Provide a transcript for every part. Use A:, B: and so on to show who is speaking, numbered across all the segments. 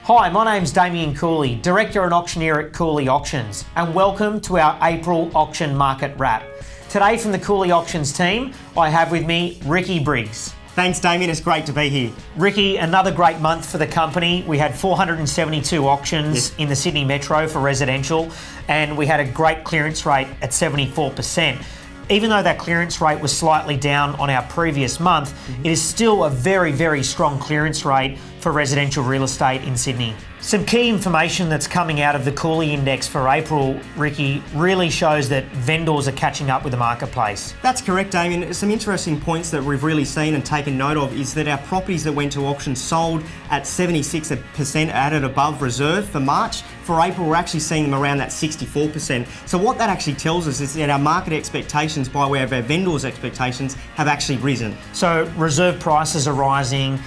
A: Hi, my name's Damien Cooley, Director and Auctioneer at Cooley Auctions, and welcome to our April Auction Market Wrap. Today from the Cooley Auctions team, I have with me Ricky Briggs.
B: Thanks, Damien. It's great to be here.
A: Ricky, another great month for the company. We had 472 auctions in the Sydney Metro for residential, and we had a great clearance rate at 74%. Even though that clearance rate was slightly down on our previous month, it is still a very, very strong clearance rate for residential real estate in Sydney. Some key information that's coming out of the Cooley Index for April, Ricky, really shows that vendors are catching up with the marketplace.
B: That's correct, Damien. Some interesting points that we've really seen and taken note of is that our properties that went to auction sold at 76% added above reserve for March. For April, we're actually seeing them around that 64%. So what that actually tells us is that our market expectations by way of our vendors' expectations have actually risen.
A: So reserve prices are rising,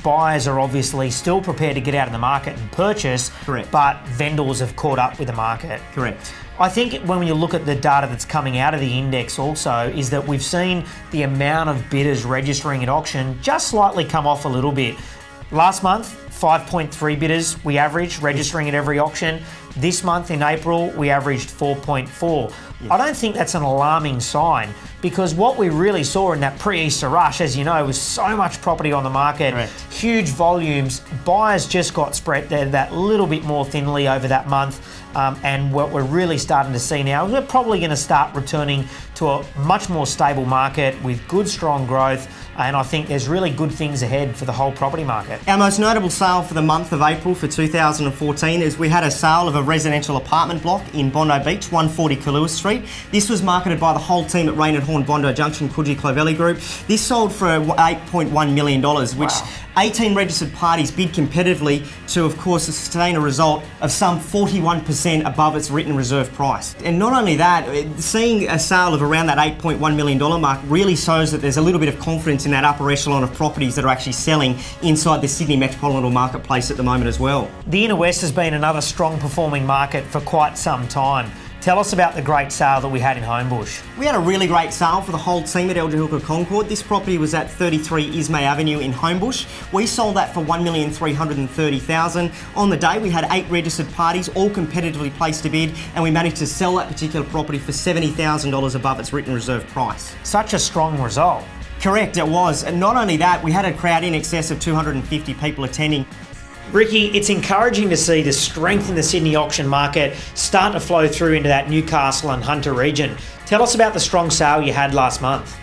A: buyers are obviously still prepared to get out of the market and purchase,
B: Correct.
A: But vendors have caught up with the market.
B: Correct.
A: I think when you look at the data that's coming out of the index also is that we've seen the amount of bidders registering at auction just slightly come off a little bit. Last month, 5.3 bidders we averaged registering at every auction. This month in April, we averaged 4.4. Yes. I don't think that's an alarming sign because what we really saw in that pre-Easter rush, as you know, was so much property on the market,
B: Correct.
A: Huge volumes. Buyers just got spread there that little bit more thinly over that month. And what we're really starting to see now is we're probably going to start returning to a much more stable market with good, strong growth. And I think there's really good things ahead for the whole property market.
B: Our most notable sale for the month of April for 2014 is we had a sale of a residential apartment block in Bondi Beach, 140 Cooley Street. This was marketed by the whole team at Rain and Horn Bondi Junction, Coogee Clovelly Group. This sold for $8.1 million, which 18 registered parties bid competitively to, of course, sustain a result of some 41% above its written reserve price. And not only that, seeing a sale of around that $8.1 million mark really shows that there's a little bit of confidence in that upper echelon of properties that are actually selling inside the Sydney metropolitan marketplace at the moment as well.
A: The Inner West has been another strong performing market for quite some time. Tell us about the great sale that we had in Homebush.
B: We had a really great sale for the whole team at Elder Hooker Concord. This property was at 33 Ismay Avenue in Homebush. We sold that for $1,330,000. On the day, we had 8 registered parties, all competitively placed to bid, and we managed to sell that particular property for $70,000 above its written reserve price.
A: Such a strong result.
B: Correct, it was. And not only that, we had a crowd in excess of 250 people attending.
A: Ricky, it's encouraging to see the strength in the Sydney auction market start to flow through into that Newcastle and Hunter region. Tell us about the strong sale you had last month.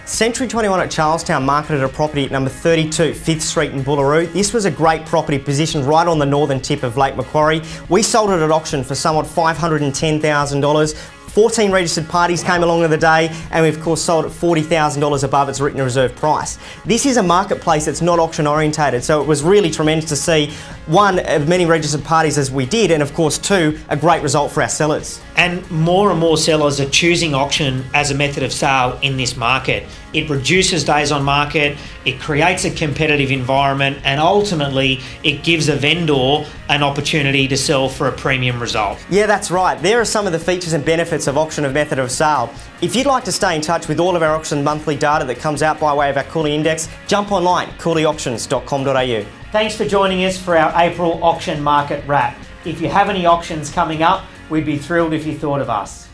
B: Century 21 at Charlestown marketed a property at number 32 5th Street in Boolaroo. This was a great property positioned right on the northern tip of Lake Macquarie. We sold it at auction for somewhat $510,000. 14 registered parties came along on the day, and we of course sold at $40,000 above its written reserve price. This is a marketplace that's not auction orientated, so it was really tremendous to see, one, as many registered parties as we did, and of course two, a great result for our sellers.
A: And more sellers are choosing auction as a method of sale in this market. It reduces days on market, it creates a competitive environment, and ultimately it gives a vendor an opportunity to sell for a premium result.
B: Yeah, that's right. There are some of the features and benefits of auction as method of sale. If you'd like to stay in touch with all of our auction monthly data that comes out by way of our Cooley Index, jump online, cooleyauctions.com.au.
A: Thanks for joining us for our April auction market wrap. If you have any auctions coming up, we'd be thrilled if you thought of us.